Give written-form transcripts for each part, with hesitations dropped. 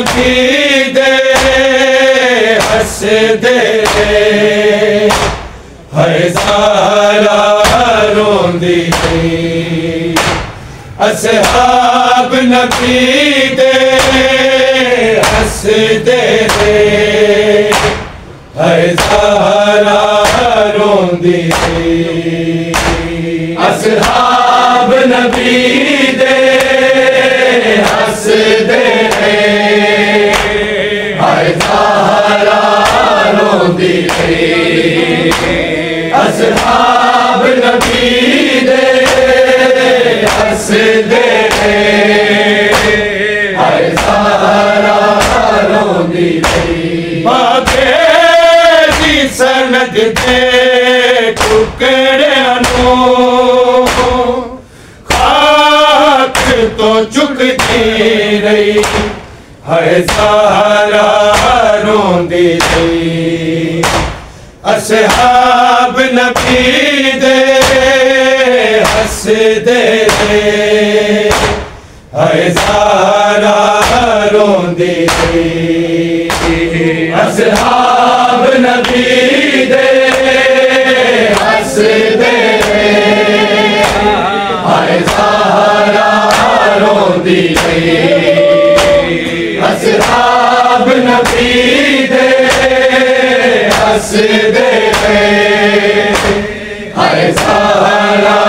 नबी दे हसदे हज़ारा रोंदी थी। असहाब नबी दे हसदे हज़ारा रोंदी थी। असहाब नबी दे हसदे हज़ारा रोंदी थी। असहाब नबी दे हसदे हज़ारा रोंदी थी। बाबे दी सनद दे टुकड़ियां नूं खाक तो चुकदी रही हज़ारा रोंदी थी। असहाब नबी दे हसदे हज़ारा रोंदी थी। असहाब नबी दे हसदे हज़ारा रोंदी थी। असहाब नबी दे हसदे हज़ारा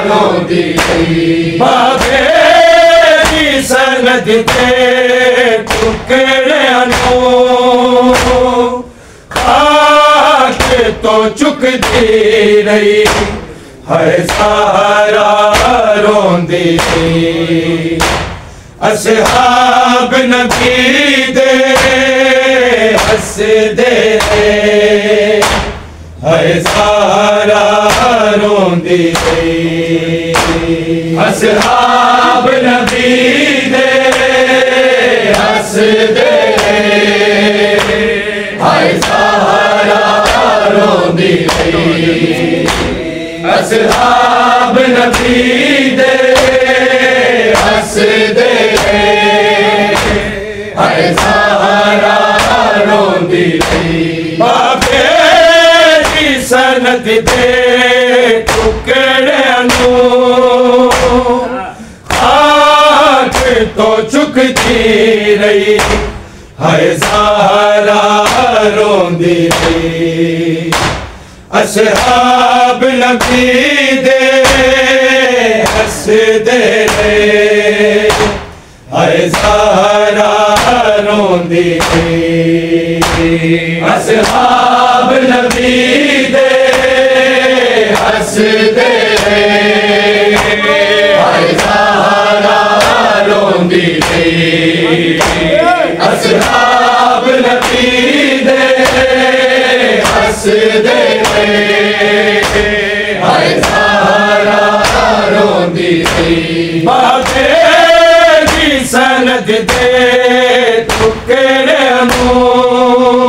रोंदी थी। बाबे दी सनद दे टुकड़ियां नूं खाक तो चुकदी रही हज़ारा रोंदी थी। असहाब नबी दे हसदे हज़ारा रोंदी थी। असहाब नबी दे हसदे हज़ारा रोंदी थी। असहाब नबी दे हसदे हज़ारा रोंदी थी। बाबे दी सनद दे टुकड़ियां नूं खाक तो चुकदी रही हज़ारा रोंदी थी। असहाब नबी दे हसदे हज़ारा रोंदी थी। असहाब नबी दे हसदे हज़ारा रोंदी थी। असहाब नबी दे हसदे हज़ारा रोंदी थी। बाबे दी सनद दे टुकड़ियां नूं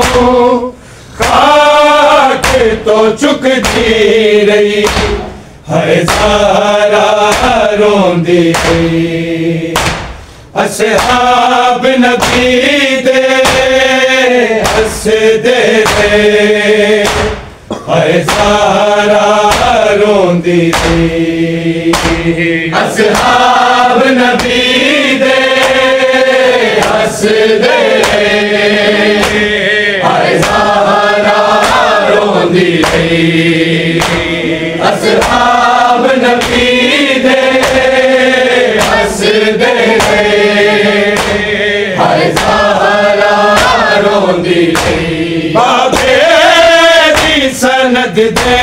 खाक तो चुकदी रही हज़ारा रोंदी थी। असहाब नबी दे हसदे हज़ारा रोंदी थी। असहाब नबी दे हसदे हज़ारा रोंदी थी। असहाब नबी दे हसदे हज़ारा रोंदी थी। बाबे दी सनद दे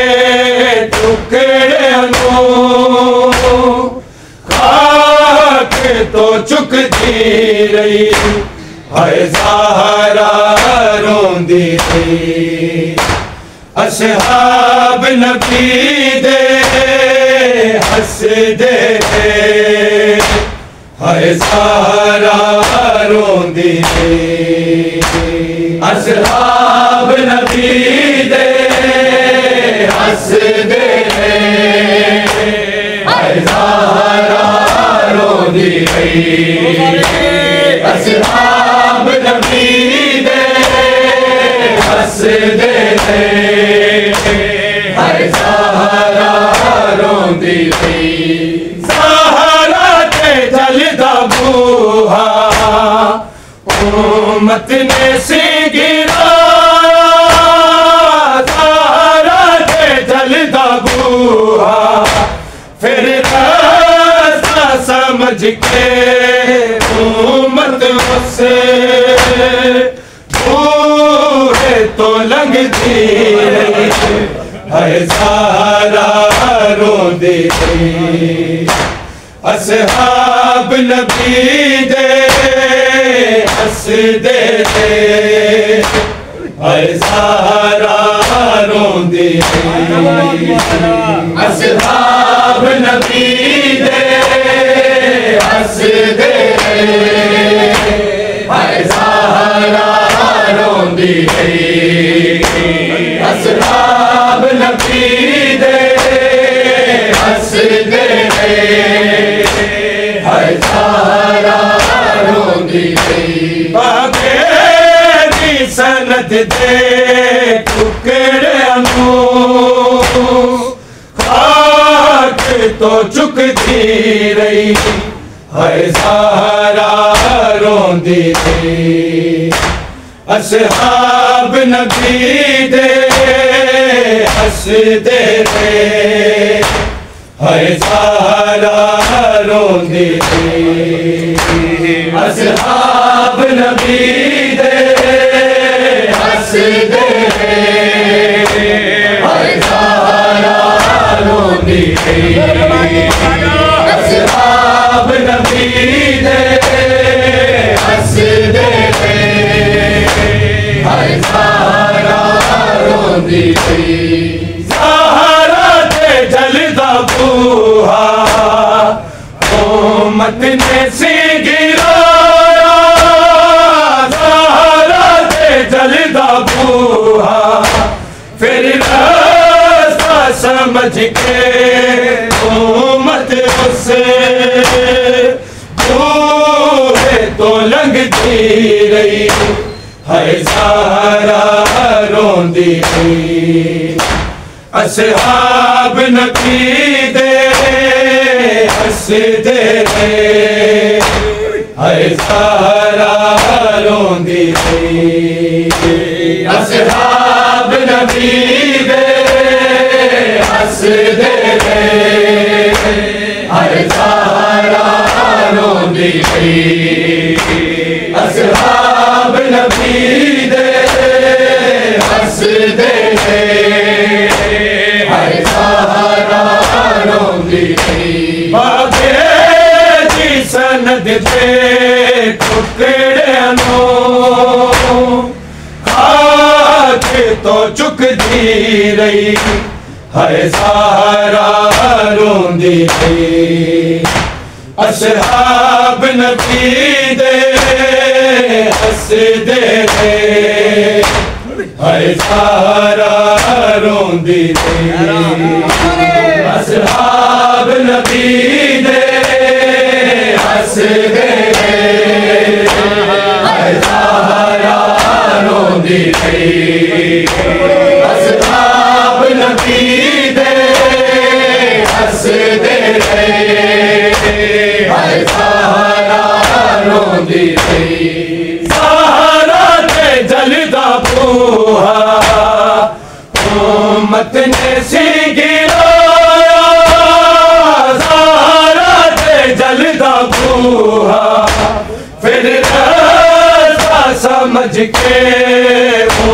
टुकड़ियां नूं खाक तो चुकदी रही हज़ारा रोंदी थी। असहाब नबी दे हसदे हज़ारा रोंदी थी। असहाब नबी दे हसदे हज़ारा रोंदी थी। असहाब हसदे हाय ज़हरा रोंदी थी ज़हरा ते जलदा बूहा उम्मत ने सी गिराया ज़हरा ते जलदा बूहा फिर रास्ता समझ के उम्मत से बूहे तो लंघती रही हाय ज़हरा रोंदी थी असहाब नबी दे हसदे हाय ज़हरा रोंदी थी असहाब नबी दे हसदे हाय ज़हरा रोंदी थी असहाब नबी दे हसदे हाय ज़हरा रोंदी थी बाबे दी सनद दे टुकड़ियां खाक तो चुकती रही हाय ज़हरा रोंदी थी असहाब नबी दे हसदे हाय ज़हरा रोंदी थी असहाब नबी दे हसदे हाय ज़हरा रोंदी थी असहाब नबी दे हसदे हाय ज़हरा रोंदी थी ज़हरा ते जलदा बूहा उम्मत ने सी गिराया ज़हरा ते जलदा बूहा फिर रास्ता समझ के उम्मत से बूहे तो लंघती रही हाय ज़हरा रोंदी थी असहाब नबी दे हसदे हाय ज़हरा रोंदी थी असहाब नबी दे हसदे हाय ज़हरा रोंदी थी असहाब नबी दे हसदे हाय ज़हरा रोंदी थी बाबे दी सनद दे टुकड़ियां खाक तो चुकती रही हाय ज़हरा रोंदी थी असहाब नबी दे हसदे हाय ज़हरा रोंदी थी असहाब नबी दे हसदे हाय ज़हरा रोंदी थी असहाब नबी दे हसदे हाय ज़हरा रोंदी थी ज़हरा ते जलदा बूहा उम्मत ने सी गिराया ज़हरा ते जलदा बूहा फिर रास्ता समझ के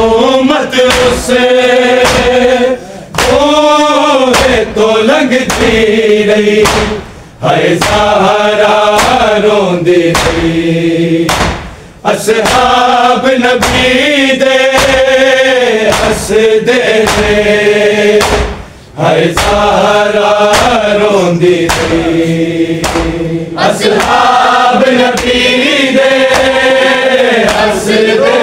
उम्मत से बूहे तो लंघती रही हाय ज़हरा रोंदी थी असहाब नबी दे हसदे हाय ज़हरा रोंदी थी असहाब नबी दे हसदे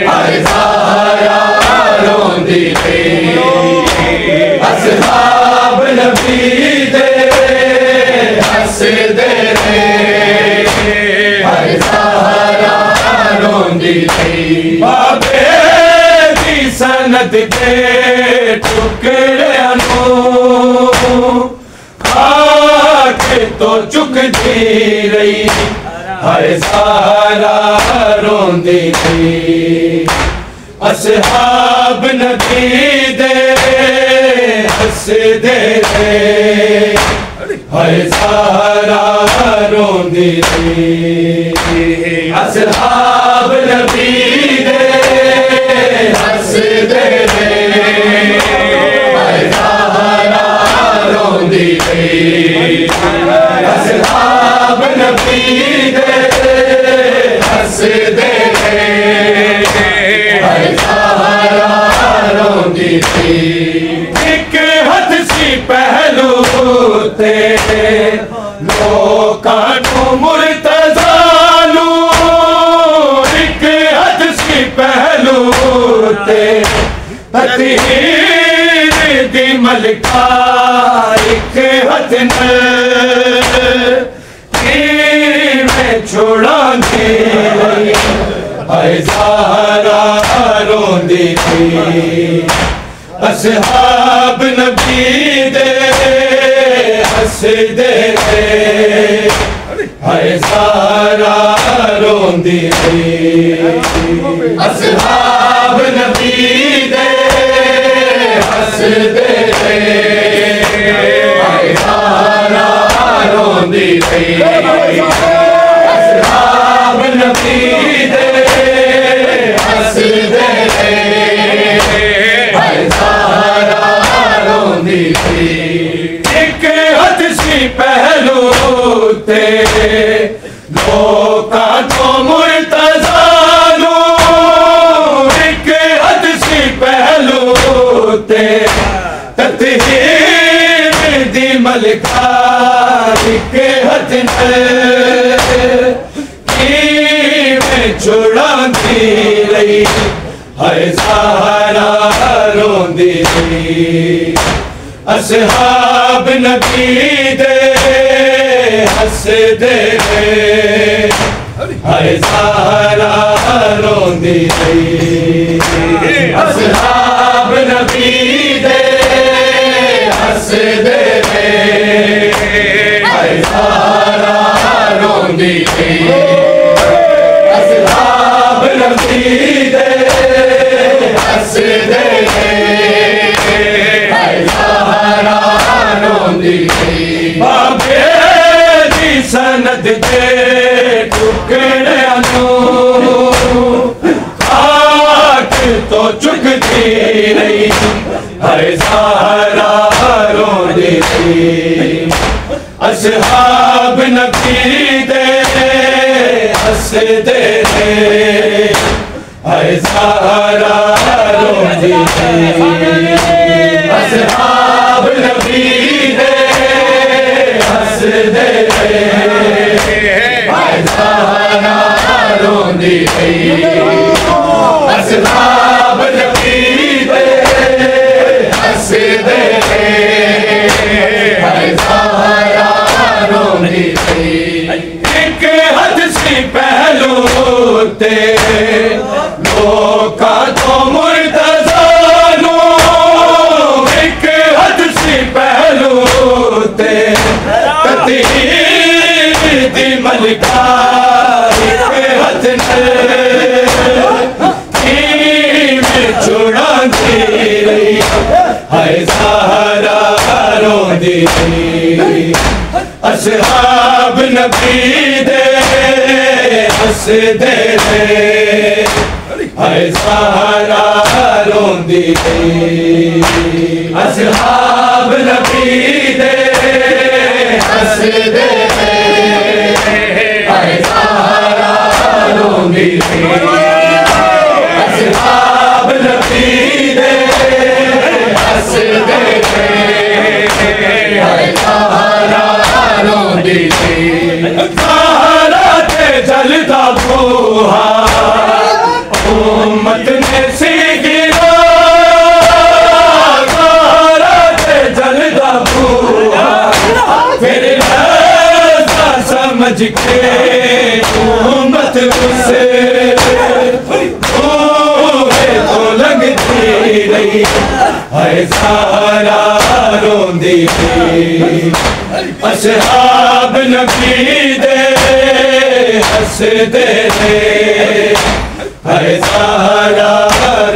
हाय ज़हरा रोंदी थी असहाब नबी दे हसदे हाय ज़हरा रोंदी थी बाबे सनद दे टुकड़ियां नूं आके तो चुकदी रही हर ज़हरा रोंदी थी असहाब नबी दे हसदे थे हर ज़हरा रोंदी थी असहाब नबी दे हसदे थे हर ज़हरा रोंदी थी असहाब नबी दे हसदे थे हर ज़हरा रोंदी थी एक हथ सी पहलू ते लोकां नूं मुर्तज़ा नूं एक हथ सी पहलू ते ततीर दी मलका एक हथ में छुड़ांदी रही हर ज़हरा रोंदी थी असहाब नबी दे हसदे थे हर ज़हरा रोंदी थी असहाब नबी दे हसदे थे हर ज़हरा रोंदी थी असहाब नबी दे हसदे थे हर ज़हरा रोंदी थी एक हथ सी पहलू ते लोकां तो मुर्तज़ा नूं एक हथ सी पहलू ते ततीर दी मलका एक हथ में छुड़ांदी रही हर ज़हरा रोंदी थी असहाब नबी दे हसदे थे हर ज़हरा रोंदी थी असहाब नबी दे हसदे थे हर ज़हरा रोंदी थी असहाब नबी दे हसदे थे हर ज़हरा रोंदी थी बाबे दी सनद दे टुकड़ियां नूं आके तो चुकदी रही हर ज़हरा रोंदी थी असहाब नबी दे हसदे थे हर ज़हरा रोंदी थी असहाब नबी दे हसदे थे हर ज़हरा रोंदी थी असहाब नबी दे हसदे थे हर ज़हरा रोंदी थी एक हथ सी पहलू ते लोकां तो मुर्तज़ा नूं एक हथ सी पहलू ते ततीर दी मलका एक हथ में छुड़ांदी रही हर ज़हरा रोंदी थी असहाब नबी दे हसदे थे हर ज़हरा रोंदी थी असहाब नबी दे हसदे थे हर ज़हरा रोंदी थी असहाब नबी दे हसदे थे हर ज़हरा रोंदी थी ज़हरा ते जलदा गोहा उम्मत ने सी गिरा ज़हरा ते जलदा गोहा फिर समझ के उम्मत उसे तो लगती रही हाय ज़हरा रोंदी थी असहाब नबी दे हसदे थे हाय ज़हरा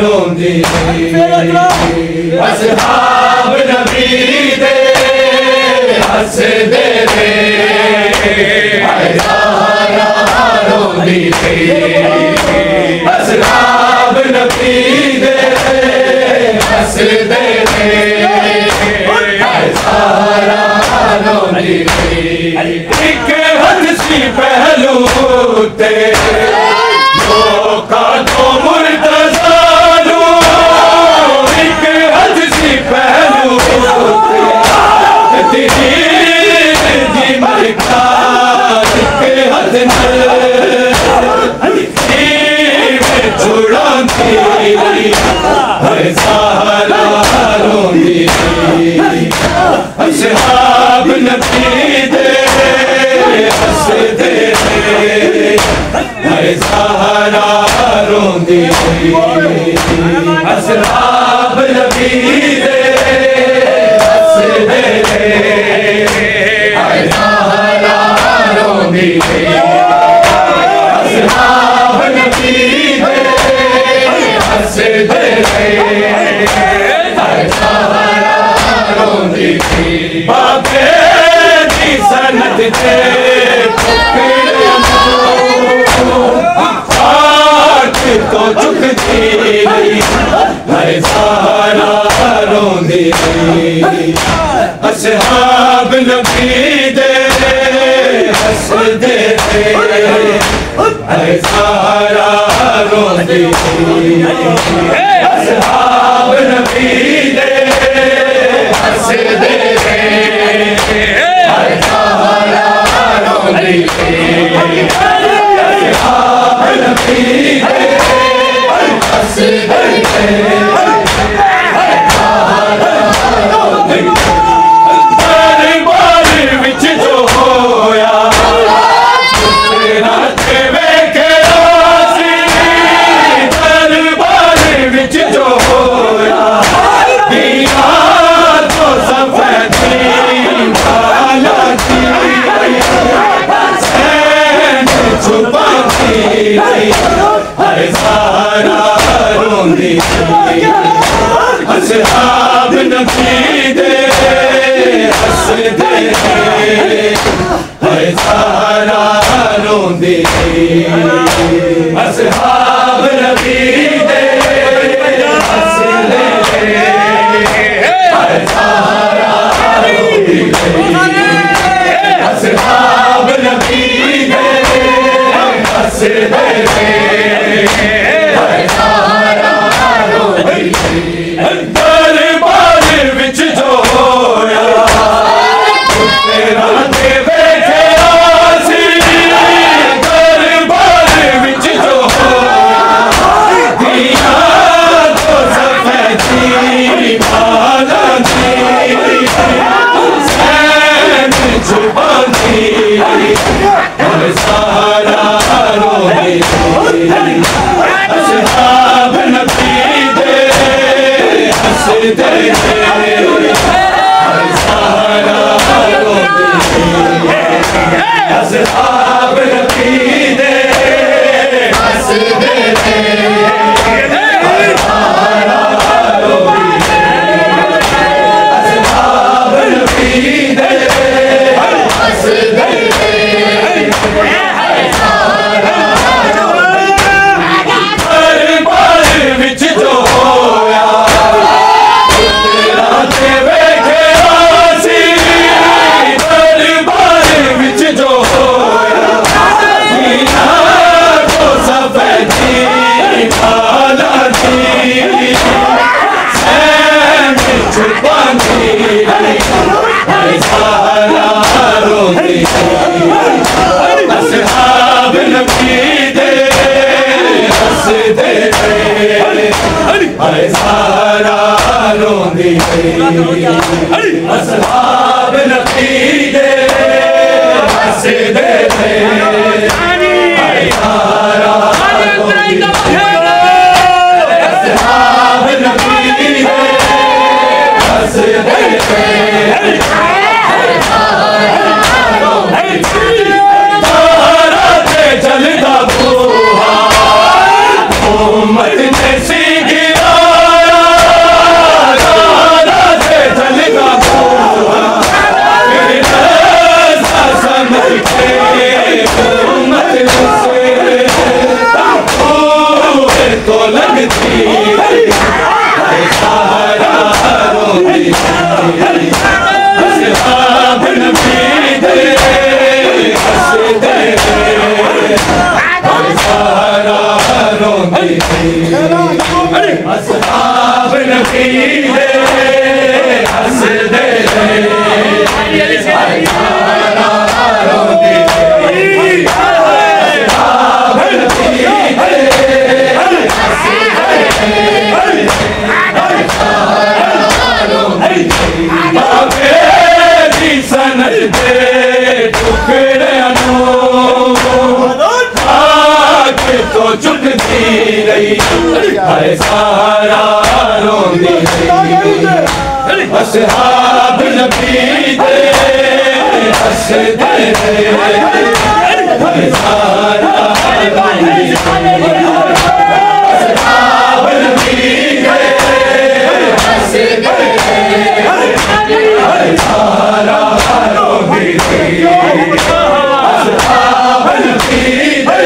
रोंदी थी असहाब नबी दे हसदे थे हाय ज़हरा रोंदी थी असहाब नबी दे हसदे थे हाय ज़हरा रोंदी थी एक हदसी पहलू ते का तो मुर्तज़ा एक हदसी पहलू तेरी मलका एक हद छुड़ाती हाय ज़हरा रोंदी थी असहाब नबी दे हसदे थे हाय ज़हरा रोंदी थी असहाब नबी दे हसदे थे हाय ज़हरा रोंदी थी असहाब नबी दे हसदे थे हाय ज़हरा रोंदी थी बाबे दी सनत ते तो झुकती हाय ज़हरा रोंदी थी असहाब नबी दे हसदे थे हाय ज़हरा रोंदी थी असहाब नबी दे हसदे थे हाय ज़हरा रोंदी थी असहाब नबी दे हसदे थे दरबार विच जो होया तेरा तेवे के राज़ी दरबार विच जो होया दिया तो सफेदी काला थी सैन छुपाती हाय ज़हरा रोंदी थी असहाब नबी दे हसदे थे हाय ज़हरा रोंदी थी असहाब नबी दे हसदे थे हाय ज़हरा रोंदी थी असहाब नबी दे हसदे थे हाय ज़हरा रोंदी थी दरबार विच जो होया तेरा तेवे के राज़ी दरबार विच जो होया दिया तो सफेदी काला थी सैन छुपाती हाय ज़हरा रोंदी थी असहाब नबी दे हसदे थे हाय ज़हरा रोंदी थी असहाब नबी दे हसदे थे हाय ज़हरा रोंदी थी असहाब नबी दे हसदे थे हाय ज़हरा रोंदी थी दरबार विच जो होया तेरा तेवे के राज़ी दरबार विच जो होया दिया तो सफेदी काला थी सैन छुपाती हाय ज़हरा रोंदी थी असहाब नबी दे हसदे थे हाय ज़हरा रोंदी थी असहाब नबी दे हसदे थे हाय ज़हरा रोंदी थी असहाब नबी नबी दे हसदे सनद दे टुकड़े तो चुकती रही हर सारा रोंदी रही असहाब नबी दे हसदे हर सारा रोंदी असहाब नबी दे हसदे हर सारा रोंदी रही असहाब नबी दे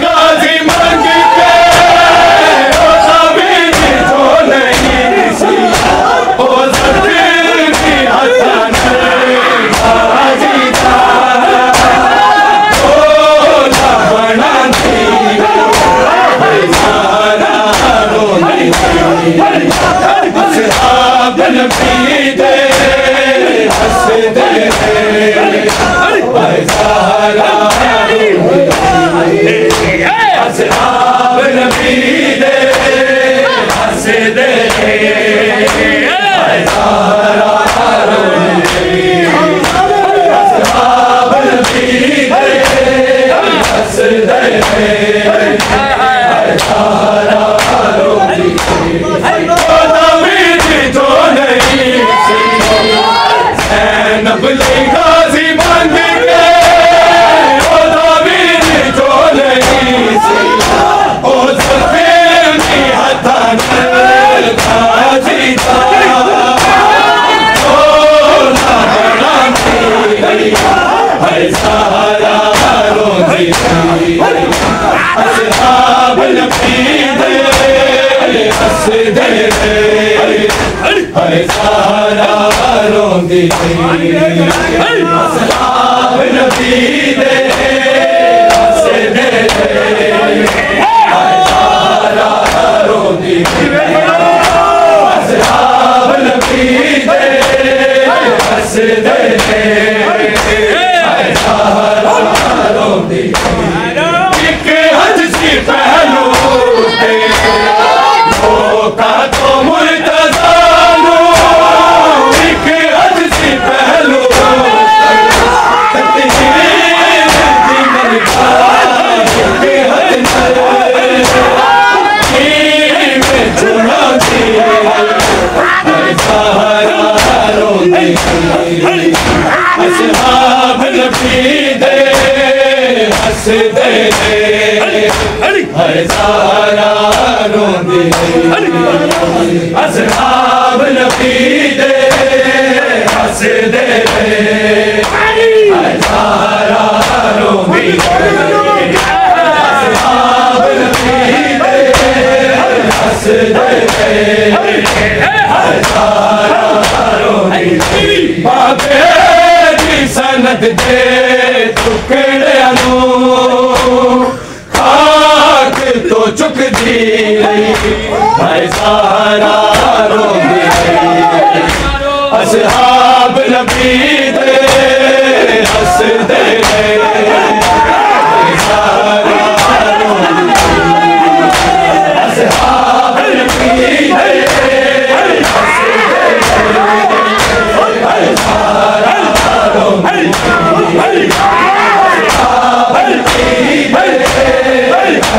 गाजी मांग के जो नहीं सी ओ की हसन गाजी था ओ बना थी सारा रोनी असहाब नबी दे हसदे सारा असहाब नबी दे हसदे सारा असहाब नबी दे हसदे सारा जो नहीं ज़ैनब ले गाजी मांग के ओ दावीद जो नहीं ओ सफेदी हथन गाजी था ओ ना थी हर सारा रोज़ी असहाब नबी दे हसदे हर सारा रोंदी असहाब नबी दे हसदे हर सारा रोंदी असहाब नबी दे हसदे हर सारा रोंदी एक हज सी पहलू दे का तो मुर्तज़ा लो एक हज सी पहलू तकदीर दी मलका एक हज में चुना दी सारा रोंदी असहाब नबी दे हसदे हर सारा रोंदी असहाब नबी दे हसदे हर सारा रोंदी असहाब नबी दे हसदे हर सारा रोंदी बाबे दी सनद दे टुकड़े तो चुकती रही हर सारा रोंदी असहाब नबी दे हसदे सारा रोंदी असहाब नबी दे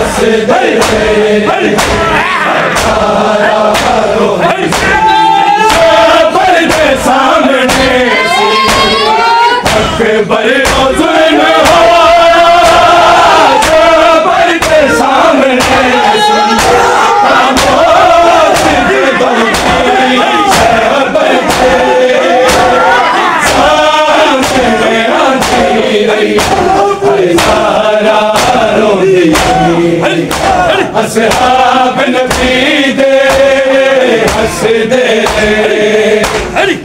हसदे सारा रोंदी सामने अकबर जुल्म हो के सामने असहाब नबी दे हंसदे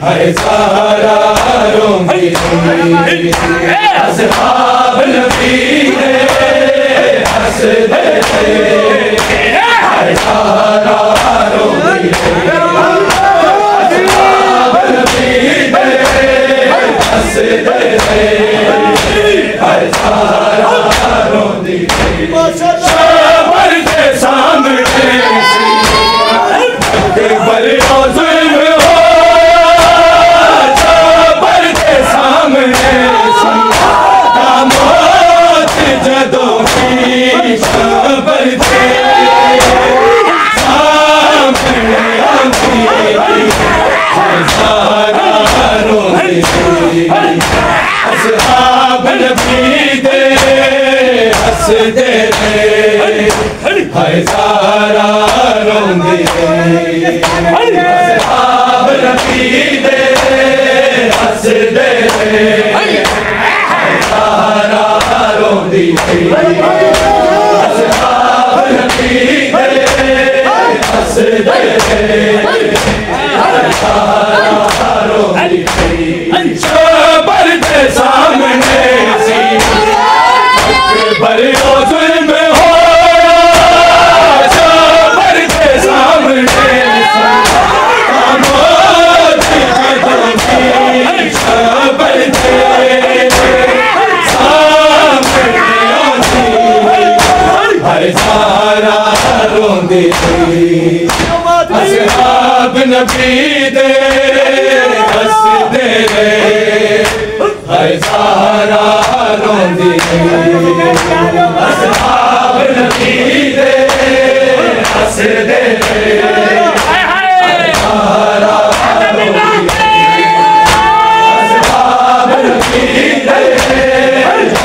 हज़ारा रोंदी असहाब नबी दे हंसदे हज़ारा रोंदी असहाब नबी दे हंसदे हज़ारा रोंदी शबर के सामने बड़े जुल्म हो शबर के सामने मौत जदों की शबर के सामने आती हज़ारा रोंदी असहाब नबी दे हंसदे हज़ारा रोंदी असहाब नबी दे हंसदे हज़ारा रोंदी असहाब नबी दे हंसदे हज़ारा रोंदी शबर के सामने बड़े जुल्म हो शबर के सामने मौत जदों की शबर के सामने आती हज़ारा रोंदी असहाब नबी दे हंसदे हज़ारा रोंदी असहाब नबी दे हंसदे हज़ारा रोंदी असहाब नबी दे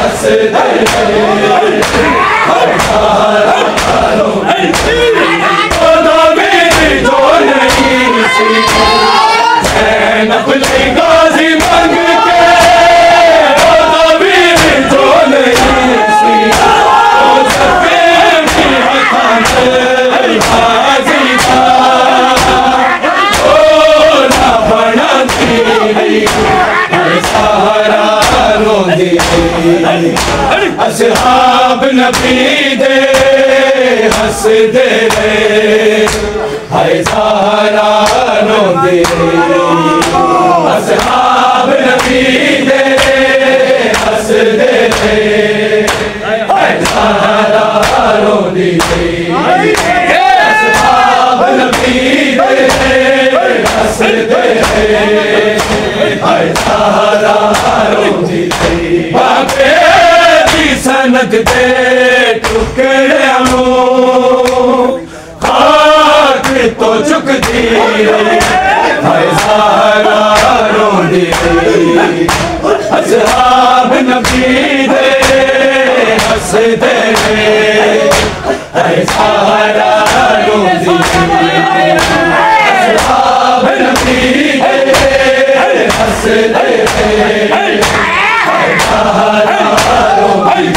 हंसदे हज़ारा रोंदी खुदा मेरी जो नहीं सी अपने गाजी मांग के खुदा मेरी जो नहीं सी असहाब नबी दे हंसदे हज़ारा रोंदी असहाब नबी दे हंसदे हज़ारा रोंदी असहाब नबी दे हंसदे हज़ारा रोंदी बाबे दी सनद दे टुकड़ियां खाक तो झुकदी हज़ारा रोंदी असहाब नबी दे हंसदे हज़ारा रोंदी असहाब नबी दे हंसदे हज़ारा रोंदी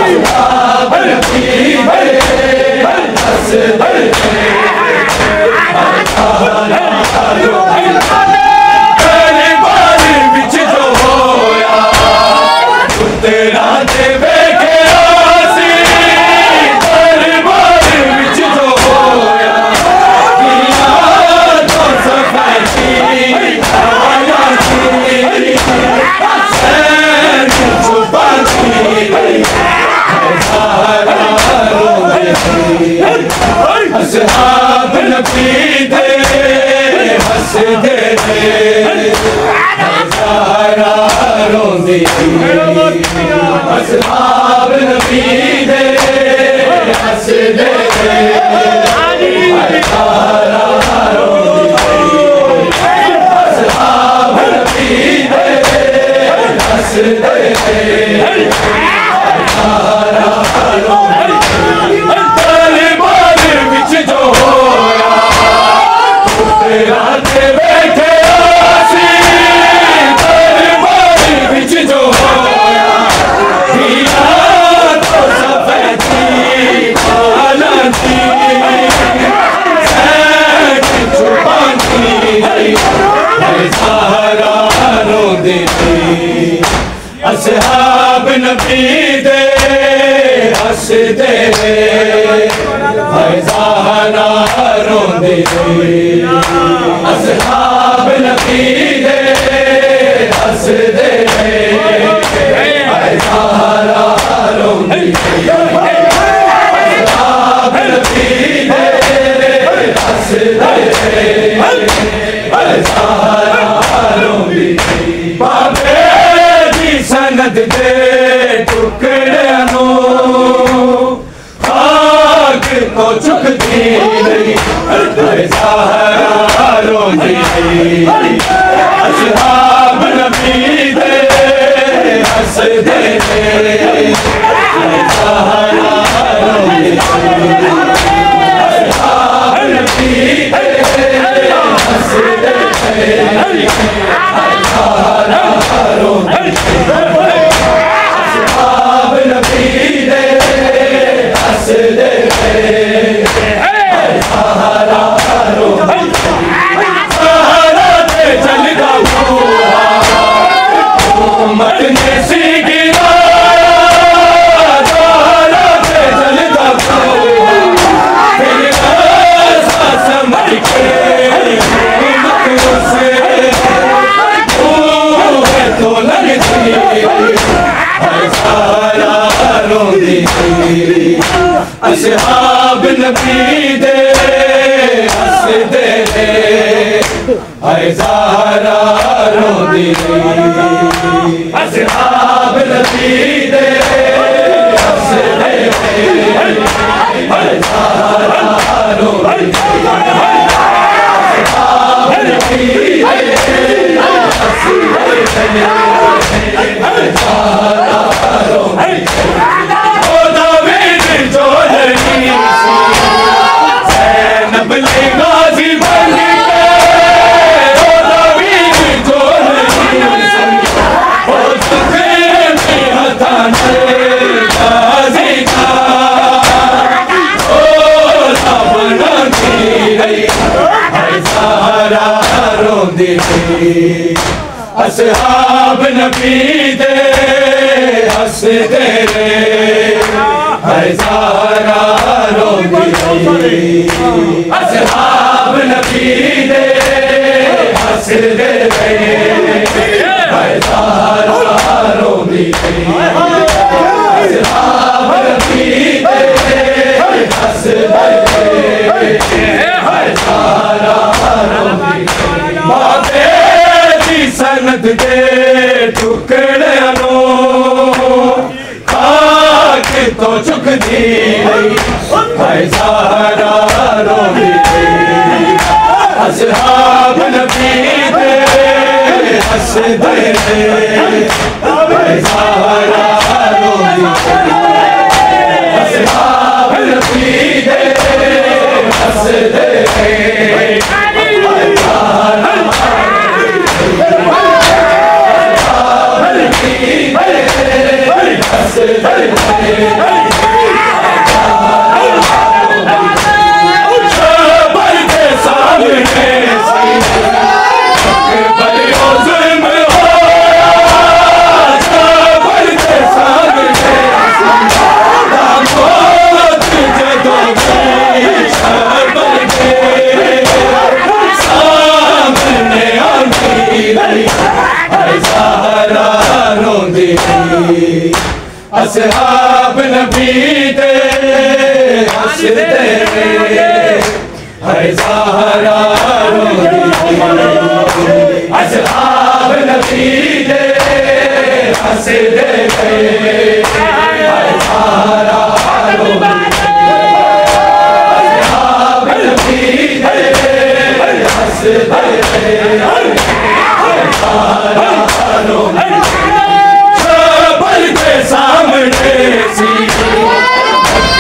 असहाब नबी दे हंसदे गरीबान विच जो होया तेरा दे वेखे आसी गरीबान विच जो होया तो सफाई आया सैन छुपाती हज़ारा रोंदी असहाब नबी दे हंसदे हज़ारा रोंदी असहाब नबी दे हंसदे हज़ारा रोंदी असहाब नबी दे हंसदे हज़ारा रोंदी गरीबान विच जो होया तेरा दे बैठे आसी गरीबान विच जो होया तो सफेदी पालती असहाब नबी दे हसदे हाय ज़हरा रोंदी असहाब नबी दे हसदे हाय ज़हरा रोंदी असहाब नबी दे हसदे हाय ज़हरा रोंदी बाबे सनद दे टुकड़ियां खाक तो चुकती नहीं ज़हरा रोंदी असहाब नबी दे हसदे ज़हरा रोंदी असहाब नबी दे हसदे ज़हरा रोंदी असहाब नबी दे हसदे ज़हरा रोंदी ज़हरा ते चलदा उम्मत ने सी गिराया ज़हरा ते चलदा फिर ऐसा समझ के उम्मत से तो लगती ज़हरा रोंदी असहाब नबी दे हसदे हाय ज़हरा रोंदी असहाब नबी दे हसदे हाय ज़हरा रोंदी असहाब नबी दे हसदे असहाब नबी दे हसदे हाय ज़हरा रोंदी असहाब नबी दे हसदे हाय ज़हरा रोंदी असहाब नबी दे हसदे हाय ज़हरा रोंदी बाबे सनद दे टुकड़ियां खाक तो चुकती हाय ज़हरा रोंदी असहाब नबी दे हसदे हाय ज़हरा रोंदी असहाब नबी दे हसदे असहाब नबी दे हसदे हाय ज़हरा रोंदी असहाब नबी दे हसदे हाय ज़हरा रोंदी असहाब नबी दे हसदे हाय ज़हरा रोंदी सामने सी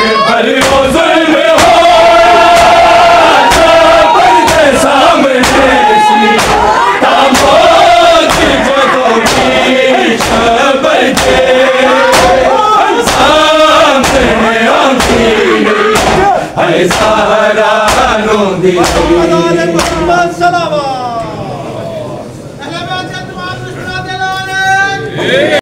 अकबर को जुल्म होया सामने सी तामोद जदों की खबर के सामने आती है ज़हरा रोंदी